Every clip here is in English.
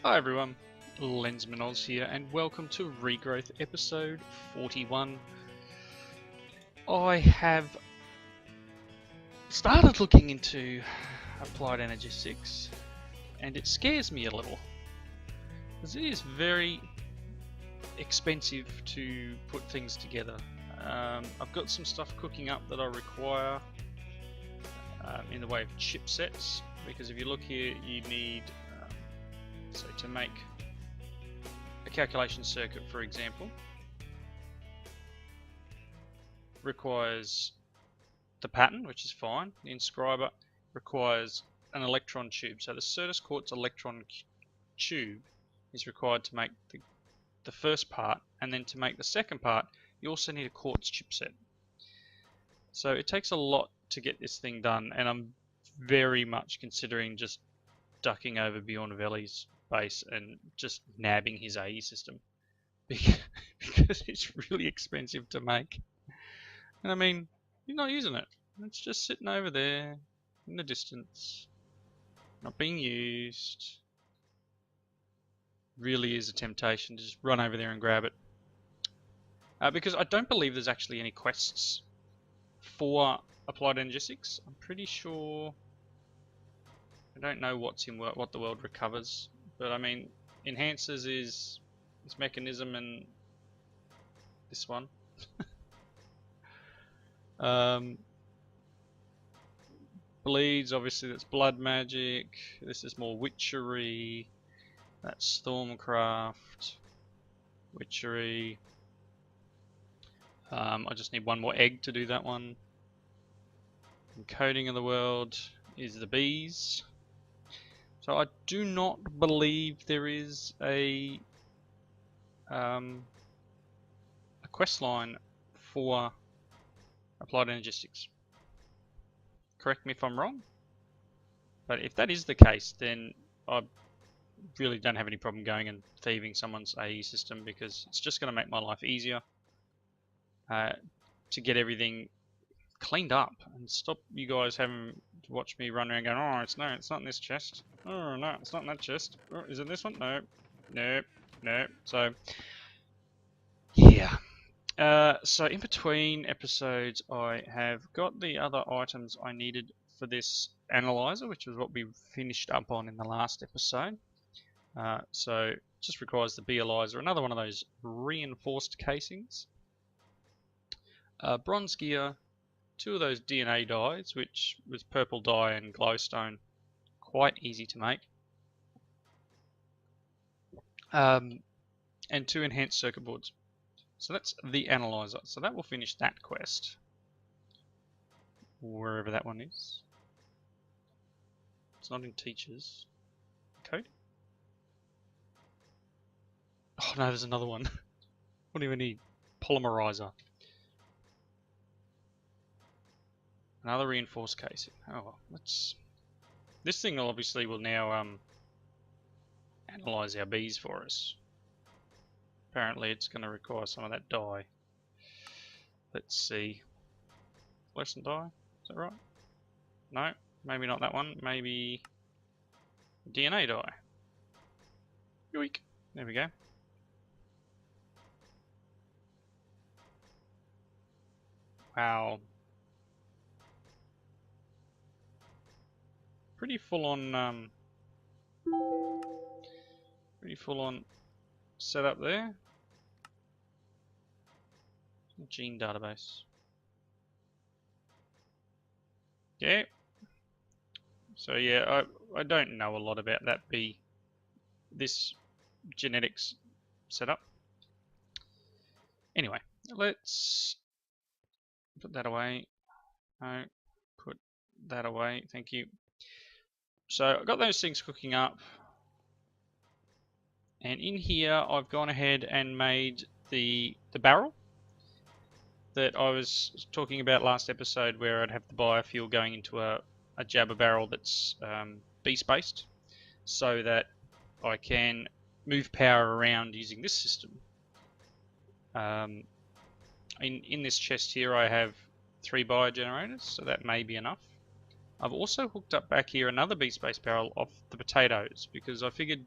Hi everyone, Lensman Oz here, and welcome to Regrowth episode 41. I have started looking into applied energistics, and it scares me a little, because it is very expensive to put things together. I've got some stuff cooking up that I require in the way of chipsets, because if you look here, you need, so to make a calculation circuit, for example, requires the pattern, which is fine. The inscriber requires an electron tube. So the Certus quartz electron tube is required to make the first part, and then to make the second part, you also need a quartz chipset. So it takes a lot to get this thing done, and I'm very much considering just ducking over Bjorn Veli's base and just nabbing his AE system because it's really expensive to make. And I mean, you're not using it. It's just sitting over there in the distance, not being used. Really is a temptation to just run over there and grab it. Because I don't believe there's actually any quests for applied energistics. I'm pretty sure. I don't know what's in what the world recovers, but I mean, enhancers is this mechanism and this one. Bleeds, obviously that's blood magic. This is more witchery. That's Stormcraft. Witchery. I just need one more egg to do that one. Encoding of the world is the bees. So I do not believe there is a quest line for applied energistics. Correct me if I'm wrong, but if that is the case, then I really don't have any problem going and thieving someone's AE system, because it's just going to make my life easier to get everything cleaned up and stop you guys having to watch me run around going, oh, it's not in this chest. Oh, no, it's not in that chest. Oh, is it this one? No. Nope. Nope. So, yeah. So in between episodes, I have got the other items I needed for this analyzer, which was what we finished up on in the last episode. So it just requires the Bealyzer, another one of those reinforced casings, bronze gear, 2 of those DNA dyes, which was purple dye and glowstone, quite easy to make, and 2 enhanced circuit boards. So that's the analyzer. So that will finish that quest, wherever that one is. It's not in teachers. Code? Oh no, there's another one. What do you need? Polymerizer. Another reinforced casing. Oh well, let's. This thing obviously will now analyze our bees for us. Apparently it's going to require some of that dye. Let's see. Fluorescent dye? Is that right? No, maybe not that one. Maybe DNA dye. Yoink. There we go. Wow. Pretty full on setup there. Gene database. Yeah. So yeah, I don't know a lot about this genetics setup. Anyway, let's put that away. No, put that away. Thank you. So I've got those things cooking up, and in here I've gone ahead and made the barrel that I was talking about last episode, where I'd have the biofuel going into a jabber barrel that's beast based, so that I can move power around using this system. In this chest here I have 3 biogenerators, so that may be enough. I've also hooked up back here another beast based barrel of the potatoes, because I figured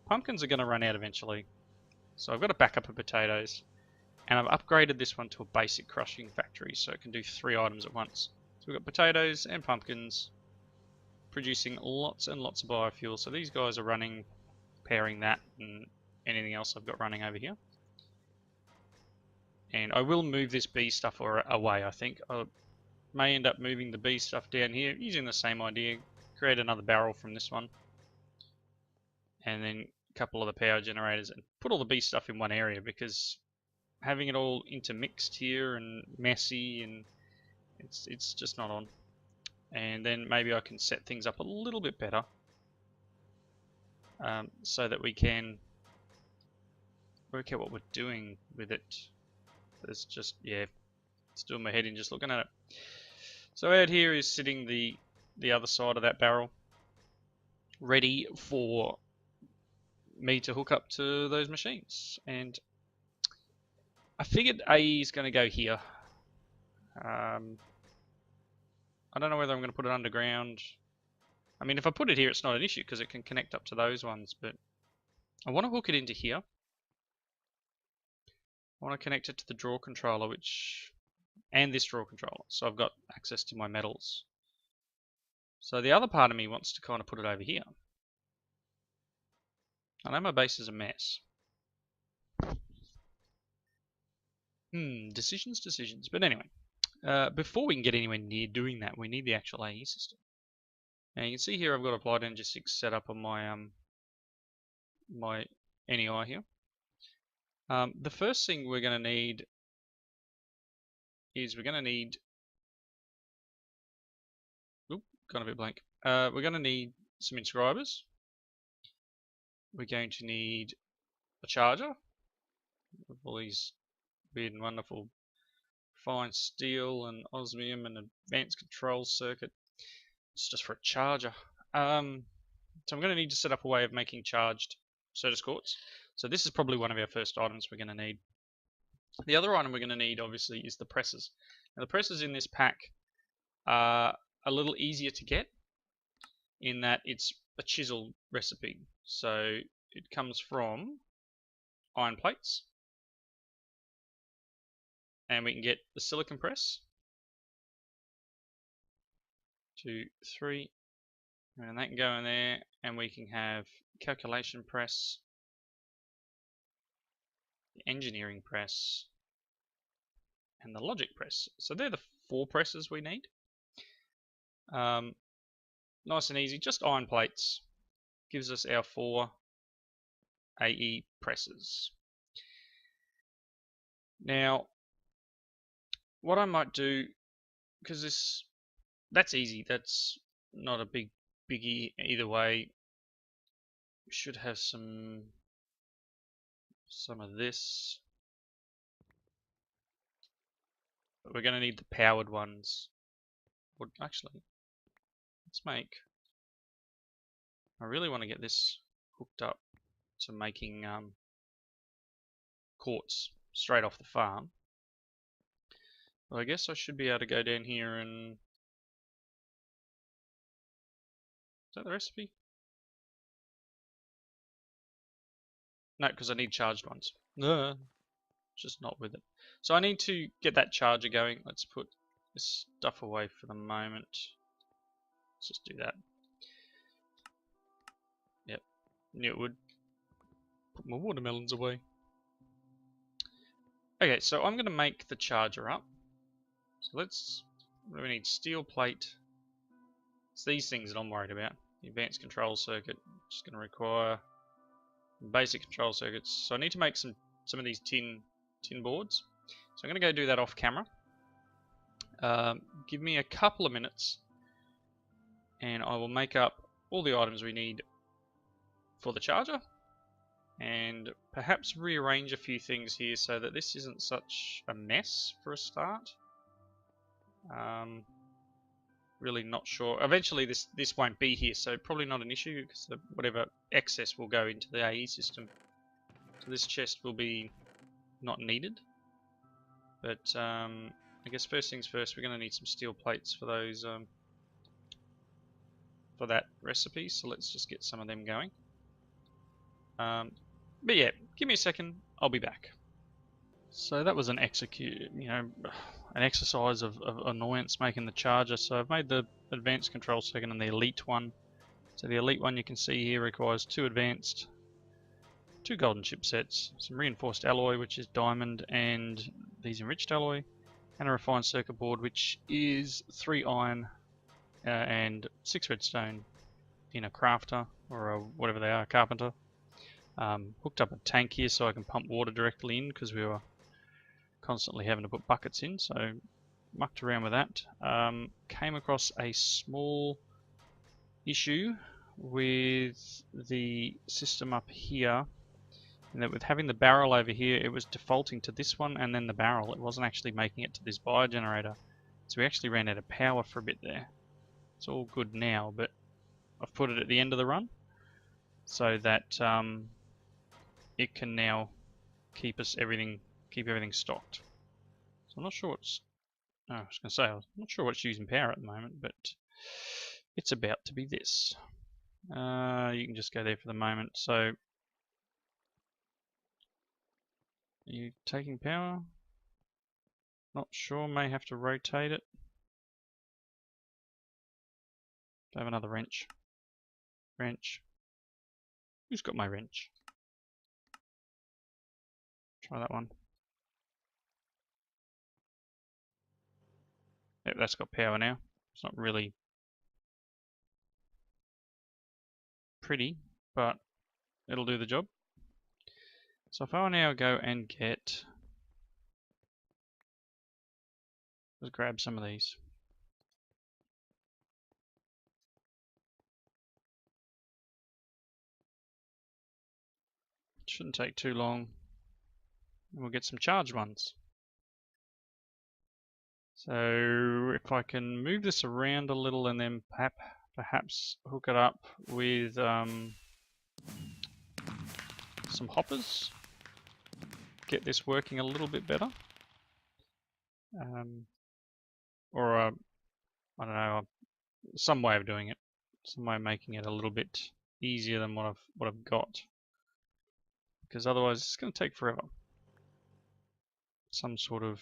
pumpkins are going to run out eventually. So I've got a backup of potatoes. And I've upgraded this one to a basic crushing factory so it can do 3 items at once. So we've got potatoes and pumpkins producing lots and lots of biofuel. So these guys are running, pairing that and anything else I've got running over here. And I will move this bee stuff away, I think. I may end up moving the bee stuff down here using the same idea. Create another barrel from this one. And then a couple of the power generators and put all the bee stuff in one area, because having it all intermixed here and messy, and it's just not on. And then maybe I can set things up a little bit better so that we can work out what we're doing with it. There's just, yeah, it's doing my head in just looking at it. So out here is sitting the other side of that barrel, ready for me to hook up to those machines. And I figured A is going to go here. I don't know whether I'm going to put it underground. I mean, if I put it here, it's not an issue because it can connect up to those ones, but I want to hook it into here. I want to connect it to the draw controller, and this draw controller, so I've got access to my metals. So the other part of me wants to kind of put it over here. I know my base is a mess. Decisions. But anyway, before we can get anywhere near doing that, we need the actual AE system. Now you can see here I've got Applied Energy 6 set up on my my NEI here. The first thing we're going to need is oop, gone a bit blank. We're going to need some inscribers. We're going to need a charger with all these weird and wonderful fine steel and osmium and advanced control circuit. It's just for a charger. So I'm going to need to set up a way of making charged Certus quartz. So this is probably one of our first items we're going to need. The other item we're going to need, obviously, is the presses. Now the presses in this pack are a little easier to get in that it's a chisel recipe. So it comes from iron plates, and we can get the silicon press, 2, 3, and that can go in there, and we can have calculation press, the engineering press, and the logic press. So they're the 4 presses we need. Nice and easy, just iron plates. Gives us our 4 AE presses. Now, what I might do, because that's easy, that's not a biggie either way. We should have some of this. But we're going to need the powered ones. Or actually, let's make... I really want to get this hooked up to making quartz straight off the farm. But I guess I should be able to go down here and... Is that the recipe? No, because I need charged ones. No, just not with it. So I need to get that charger going. Let's put this stuff away for the moment. Let's just do that. Yep, knew it would. Put my watermelons away. Okay, so I'm going to make the charger up. So we need steel plate. It's these things that I'm worried about. The advanced control circuit, just going to require basic control circuits. So I need to make some of these tin boards. So I'm going to go do that off camera. Give me a couple of minutes and I will make up all the items we need for the charger, and perhaps rearrange a few things here so that this isn't such a mess for a start. Really not sure. Eventually this won't be here, so probably not an issue, because whatever excess will go into the AE system. So this chest will be not needed. But I guess first things first, we're going to need some steel plates for those for that recipe. So let's just get some of them going. But yeah, give me a second, I'll be back. So that was an an exercise of annoyance making the charger. So I've made the advanced control second and the elite one. So the elite one you can see here requires 2 advanced, 2 golden chipsets, some reinforced alloy which is diamond and these enriched alloy, and a refined circuit board which is 3 iron and 6 redstone in a crafter or a, whatever they are, carpenter. Hooked up a tank here so I can pump water directly in because we were constantly having to put buckets in, so mucked around with that. Came across a small issue with the system up here, and that with having the barrel over here, it was defaulting to this one and then the barrel. It wasn't actually making it to this biogenerator. So we actually ran out of power for a bit there. It's all good now, but I've put it at the end of the run so that it can now keep everything stocked. So I'm not sure what's I was going to say, I'm not sure what's using power at the moment, but it's about to be this. You can just go there for the moment. So, are you taking power? Not sure, may have to rotate it. Do I have another wrench? Wrench. Who's got my wrench? Try that one. Yep, that's got power now. It's not really pretty, but it'll do the job. So if I now go and get, let's grab some of these. Shouldn't take too long. We'll get some charged ones. So if I can move this around a little and then perhaps hook it up with some hoppers, get this working a little bit better, or I don't know, some way of doing it, some way of making it a little bit easier than what I've got, because otherwise it's going to take forever. Some sort of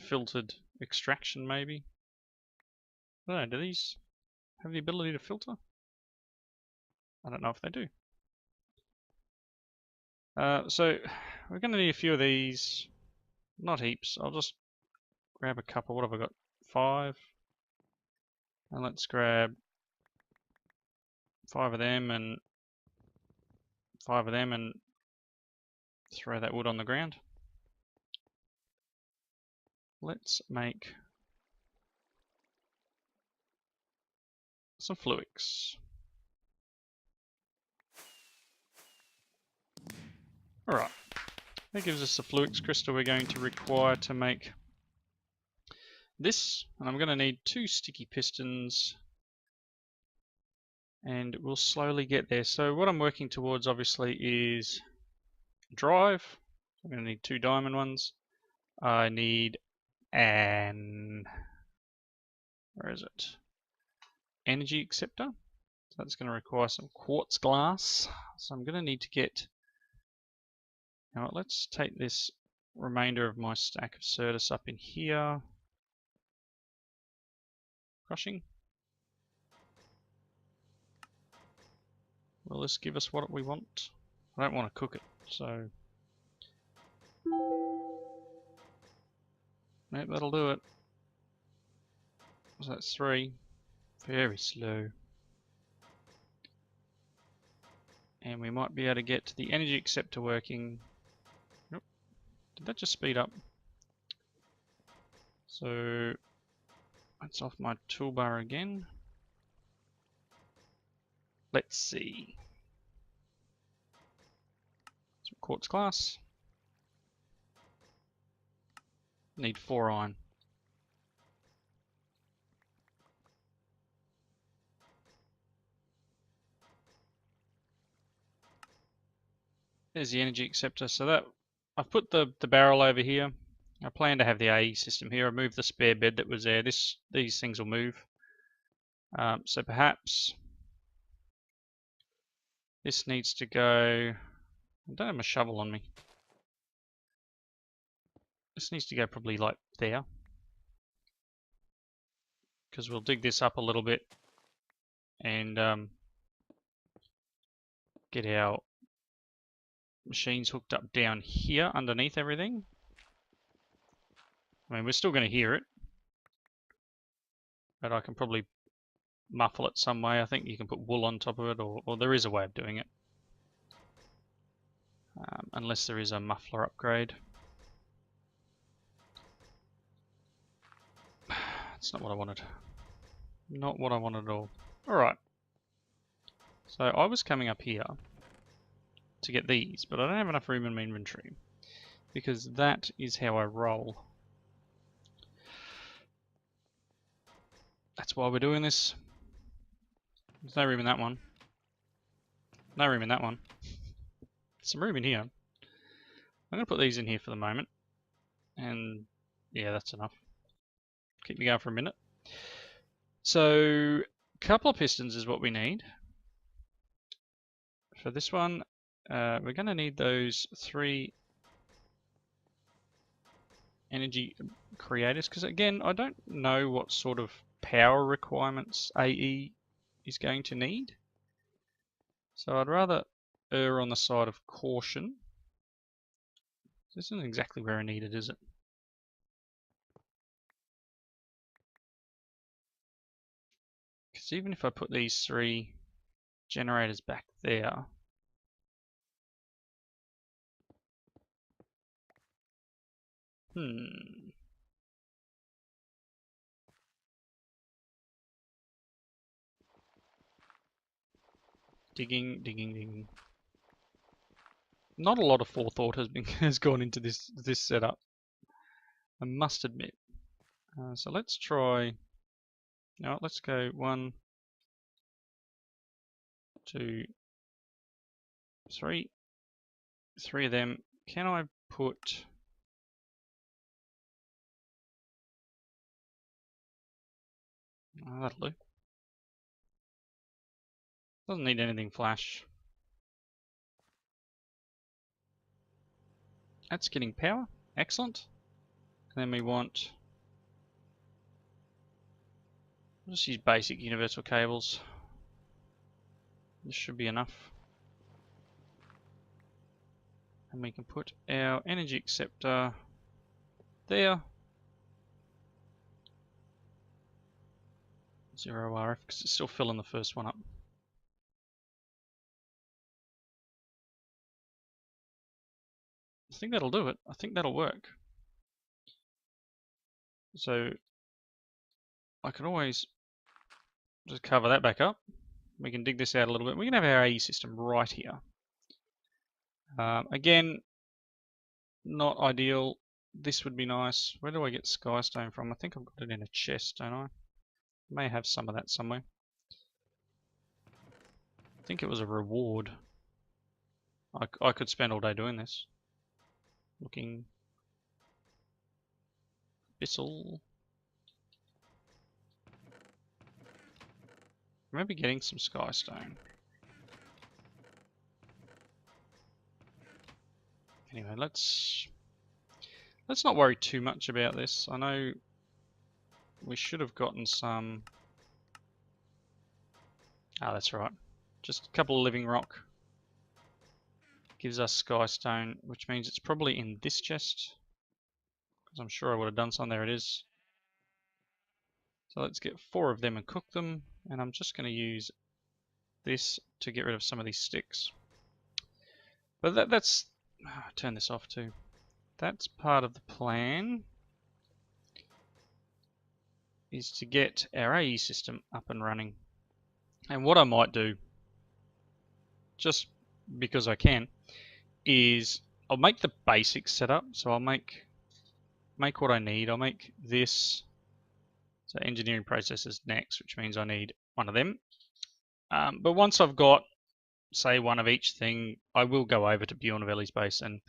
filtered extraction maybe. I don't know, do these have the ability to filter? I don't know if they do. So we're going to need a few of these, not heaps. I'll just grab a couple. What have I got? 5. And let's grab 5 of them and 5 of them and throw that wood on the ground. Let's make some Flukes. Alright, that gives us the Flukes crystal we're going to require to make this, and I'm going to need 2 sticky pistons, and we'll slowly get there. So what I'm working towards obviously is drive. I'm going to need 2 diamond ones. I need an, where is it? Energy acceptor. So that's going to require some quartz glass. So I'm going to need to get, now let's take this remainder of my stack of Certus up in here. Crushing. Will this give us what we want? I don't want to cook it, so nope, that'll do it. So that's 3. Very slow. And we might be able to get the energy acceptor working. Nope. Did that just speed up? So that's off my toolbar again. Let's see. Some quartz glass. Need 4 iron. There's the energy acceptor. So that I've put the barrel over here. I plan to have the AE system here. I moved the spare bed that was there. These things will move. So perhaps This needs to go... I don't have my shovel on me. This needs to go probably like there. Because we'll dig this up a little bit and get our machines hooked up down here underneath everything. I mean, we're still going to hear it, but I can probably muffle it some way. I think you can put wool on top of it, or there is a way of doing it. Unless there is a muffler upgrade. That's not what I wanted. Not what I wanted at all. Alright. So I was coming up here to get these, but I don't have enough room in my inventory. Because that is how I roll. That's why we're doing this. There's no room in that one. No room in that one. There's some room in here. I'm going to put these in here for the moment. And yeah, that's enough. Keep me going for a minute. So, a couple of pistons is what we need. For this one, we're going to need those 3 energy creators. Because again, I don't know what sort of power requirements AE is going to need. So I'd rather err on the side of caution. This isn't exactly where I need it, is it? Because even if I put these 3 generators back there, digging. Not a lot of forethought has gone into this setup, I must admit. So let's try. No, let's go 1, 2, 3. 3 of them. Can I put? Oh, that'll do. Doesn't need anything flash. That's getting power. Excellent. And then we want... I'll just use basic universal cables. This should be enough. And we can put our energy acceptor there. 0 RF, because it's still filling the first one up. I think that'll do it. I think that'll work. So I can always just cover that back up. We can dig this out a little bit. We can have our AE system right here. Again, not ideal. This would be nice. Where do I get Skystone from? I think I've got it in a chest, don't I? May have some of that somewhere. I think it was a reward. I could spend all day doing this. Looking. Bissell. Maybe getting some Skystone. Anyway, let's not worry too much about this. I know we should have gotten some... Ah, that's right. Just a couple of living rock. Gives us Skystone, which means it's probably in this chest. Because I'm sure I would have done some. There it is. So let's get 4 of them and cook them. And I'm just going to use this to get rid of some of these sticks. But that's... turn this off too. That's part of the plan. Is to get our AE system up and running. And what I might do, just because I can, is I'll make the basic setup. So I'll make what I need. I'll make this. So engineering processes next, which means I need 1 of them. But once I've got, say, 1 of each thing, I will go over to Bjornavelli's base and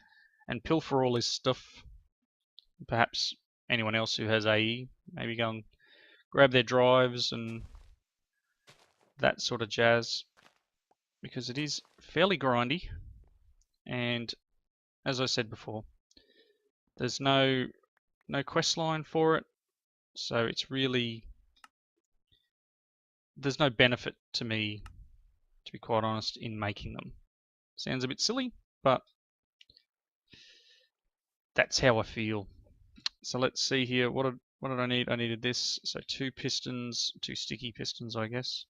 pilfer all his stuff. Perhaps anyone else who has AE, maybe go and grab their drives and that sort of jazz. because it is fairly grindy, and as I said before, there's no quest line for it, so it's really, there's no benefit to me, to be quite honest, in making them. Sounds a bit silly, but that's how I feel. So let's see here, what did I need? I needed this, so 2 pistons, 2 sticky pistons, I guess.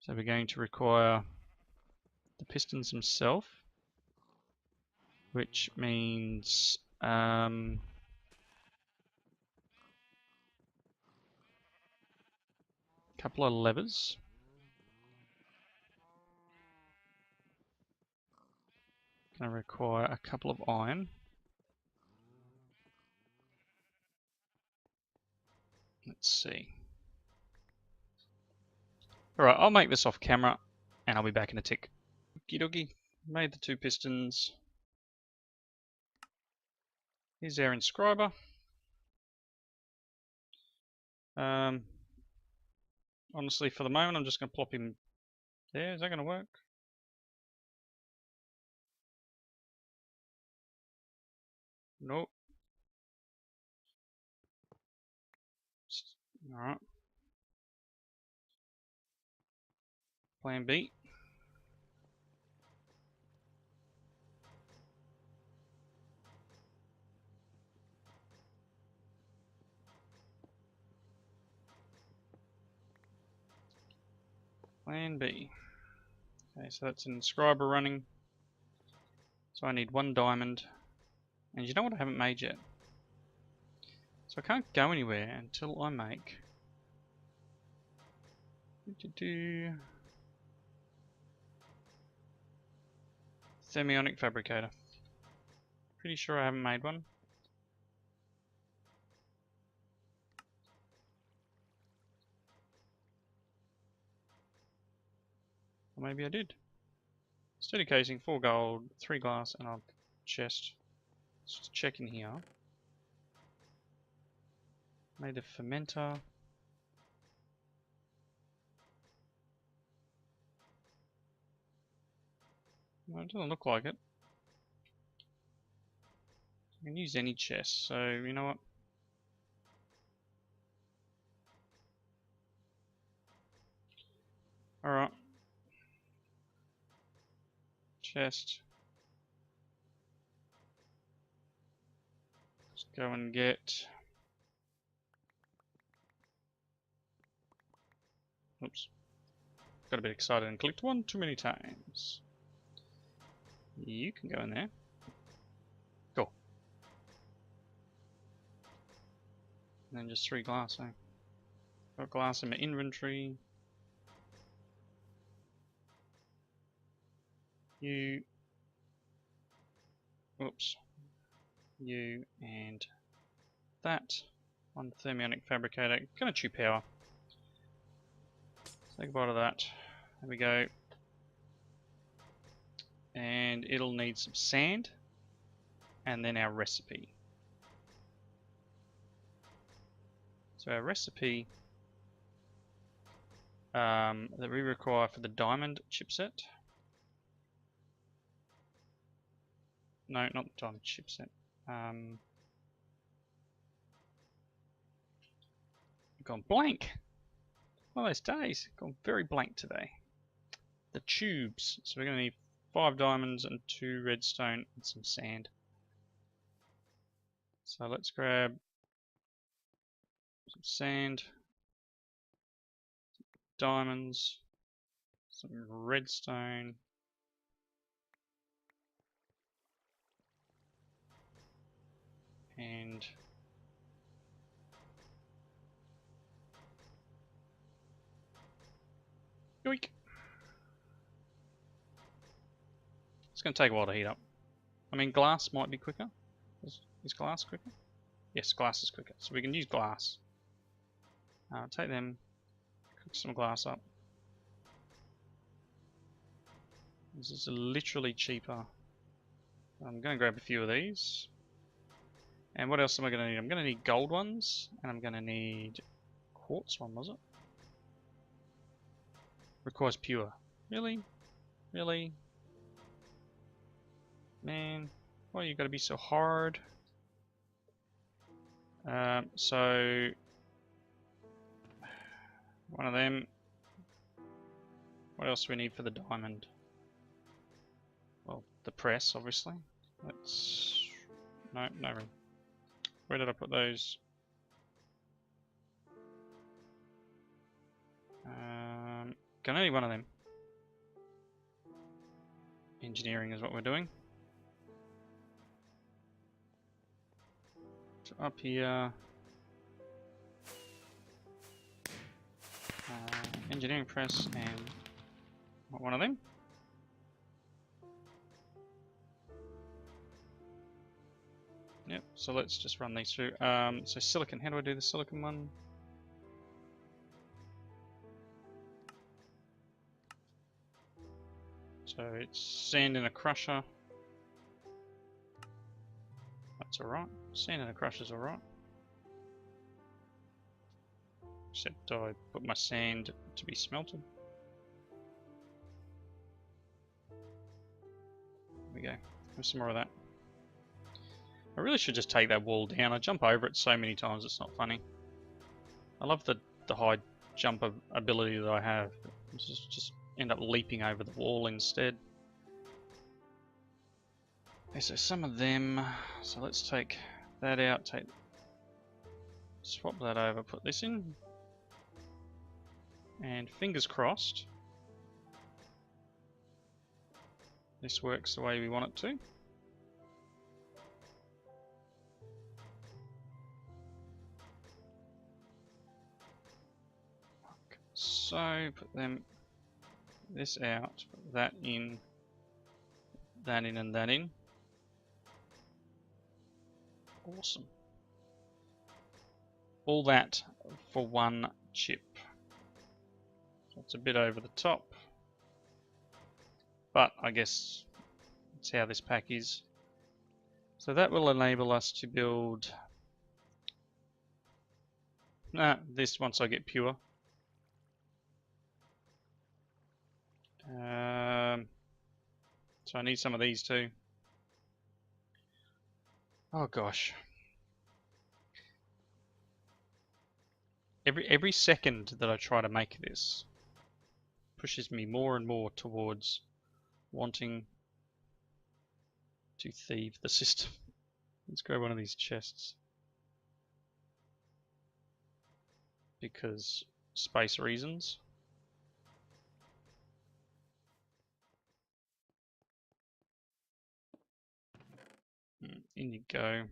So we're going to require the pistons themselves, which means couple of levers. Going to require a couple of iron. Let's see. Alright, I'll make this off camera and I'll be back in a tick. Okie dokie. Made the 2 pistons. Here's our inscriber. Honestly, for the moment, I'm just going to plop him there. Is that going to work? Nope. Alright. Plan B. Plan B. Okay, so that's an inscriber running. So I need 1 diamond. And you know what I haven't made yet? So I can't go anywhere until I make thermionic fabricator. Pretty sure I haven't made one. Or maybe I did. Sturdy casing, 4 gold, 3 glass, and a chest. Let's just check in here. Made a fermenter. No, it doesn't look like it. I can use any chest, so you know what? Alright. Chest. Let's go and get... Oops. Got a bit excited and clicked 1 too many times. You can go in there. Cool. And then just 3 glass, eh? Got glass in my inventory. You. Oops. You and that. 1 thermionic fabricator. Gonna chew power. Take a bite of that. There we go. And it'll need some sand. And then our recipe. So our recipe that we require for the diamond chipset. No, not the diamond chipset. I've gone blank. One of those days. Gone very blank today. The tubes. So we're going to need 5 diamonds and 2 redstone and some sand. So let's grab some sand, diamonds, some redstone, and yoink. It's going to take a while to heat up. I mean, glass might be quicker. Is glass quicker? Yes, glass is quicker. So we can use glass. Take them, cook some glass up. This is literally cheaper. I'm going to grab a few of these. And what else am I going to need? I'm going to need gold ones, and I'm going to need quartz one, was it? Requires pure. Really? Really? Man, why you gotta be so hard? So one of them. What else do we need for the diamond? Well, the press, obviously. Let's... No room. Where did I put those? Can only one of them. Engineering is what we're doing. So up here. Engineering press and one of them. Yep, so let's just run these through. So silicon, how do I do the silicon one? So it's sand in a crusher. That's alright. Sand in a crusher's alright. Except I put my sand to be smelted. There we go. Have some more of that. I really should just take that wall down. I jump over it so many times it's not funny. I love the high jump ability that I have. Just end up leaping over the wall instead. Okay, so some of them. So let's take that out. Swap that over. Put this in. And fingers crossed, this works the way we want it to. Okay, so put this out, put that in, and that in. Awesome. All that for one chip. So it's a bit over the top, but I guess that's how this pack is. So that will enable us to build this once I get pure. So I need some of these too. Oh gosh. Every second that I try to make this pushes me more and more towards wanting to thieve the system. Let's grab one of these chests. Because space reasons. In you go.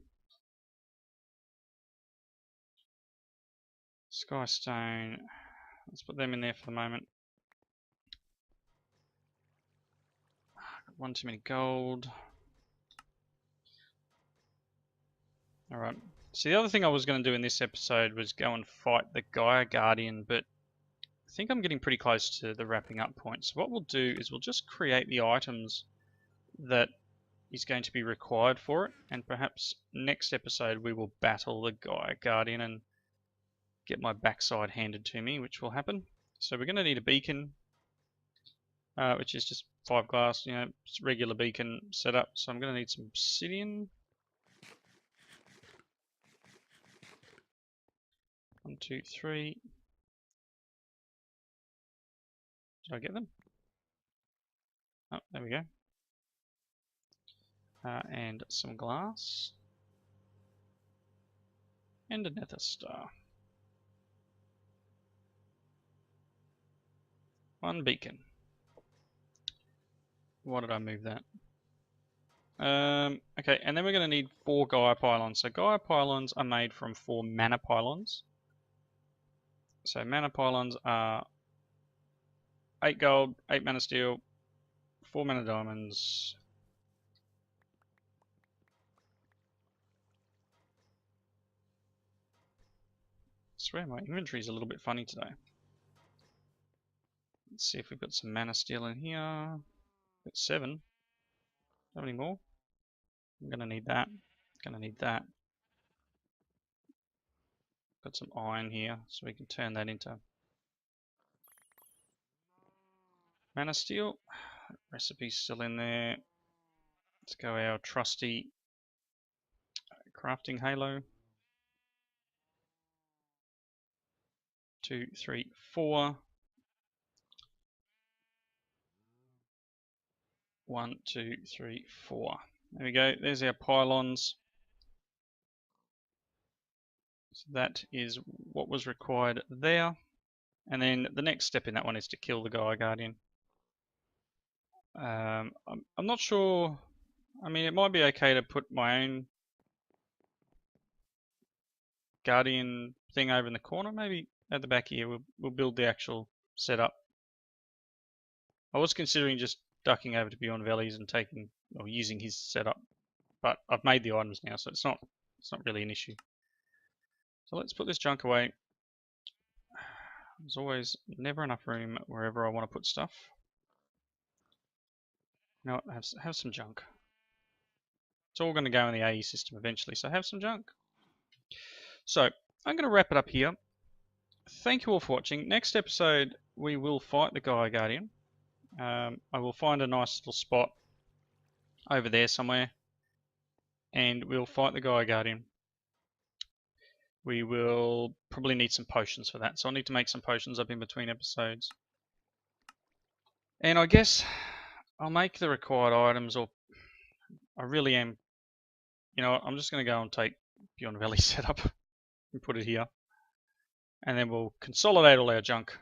Skystone. Let's put them in there for the moment. Got one too many gold. Alright. So the other thing I was going to do in this episode was go and fight the Gaia Guardian, but I think I'm getting pretty close to the wrapping up point. So what we'll do is we'll just create the items that is going to be required for it, and perhaps next episode we will battle the Gaia Guardian and get my backside handed to me, which will happen. So we're going to need a beacon, which is just 5 glass, regular beacon setup. So I'm going to need some obsidian. 1, 2, 3. Did I get them? Oh, there we go. And some glass. And a nether star. 1 beacon. Why did I move that? Okay, and then we're going to need 4 Gaia pylons. So Gaia pylons are made from 4 mana pylons. So mana pylons are 8 gold, 8 mana steel, 4 mana diamonds. I swear my inventory is a little bit funny today. Let's see if we've got some mana steel in here. Got 7. Have any more? I'm gonna need that. Gonna need that. Got some iron here, so we can turn that into mana steel. Recipe's still in there. Let's go our trusty crafting halo. 2, 3, 4. 1, 2, 3, 4. There we go. There's our pylons. So that is what was required there. And then the next step in that one is to kill the Gaia Guardian. I'm not sure. I mean, it might be okay to put my own Guardian thing over in the corner. Maybe at the back here, we'll build the actual setup. I was considering just ducking over to Beyond Valleys and taking or using his setup, but I've made the items now, so it's not really an issue. So let's put this junk away. There's always never enough room wherever I want to put stuff. You know what, have some junk. It's all going to go in the AE system eventually, so have some junk. So I'm going to wrap it up here. Thank you all for watching. Next episode, we will fight the Gaia Guardian. I will find a nice little spot over there somewhere, and we'll fight the Gaia Guardian. We will probably need some potions for that, so I'll need to make some potions up in between episodes. And I guess I'll make the required items, or I really am, you know what, I'm just going to go and take Beyond Valley setup and put it here. And then we'll consolidate all our junk.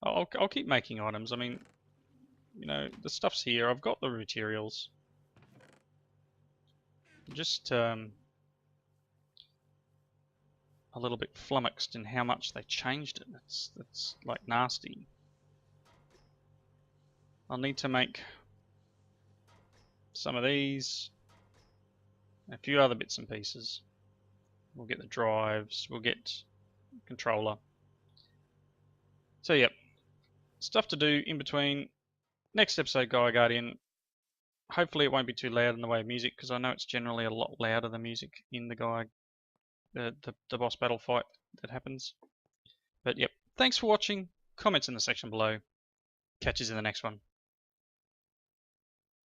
I'll keep making items. I mean, you know, the stuff's here. I've got the materials. Just a little bit flummoxed in how much they changed it. It's like nasty. I'll need to make some of these, a few other bits and pieces. We'll get the drives, we'll get controller. So yep, stuff to do in between. Next episode, Gaia Guardian. Hopefully it won't be too loud in the way of music, because I know it's generally a lot louder than music in the boss battle fight that happens. But yep, thanks for watching. Comments in the section below. Catch you in the next one.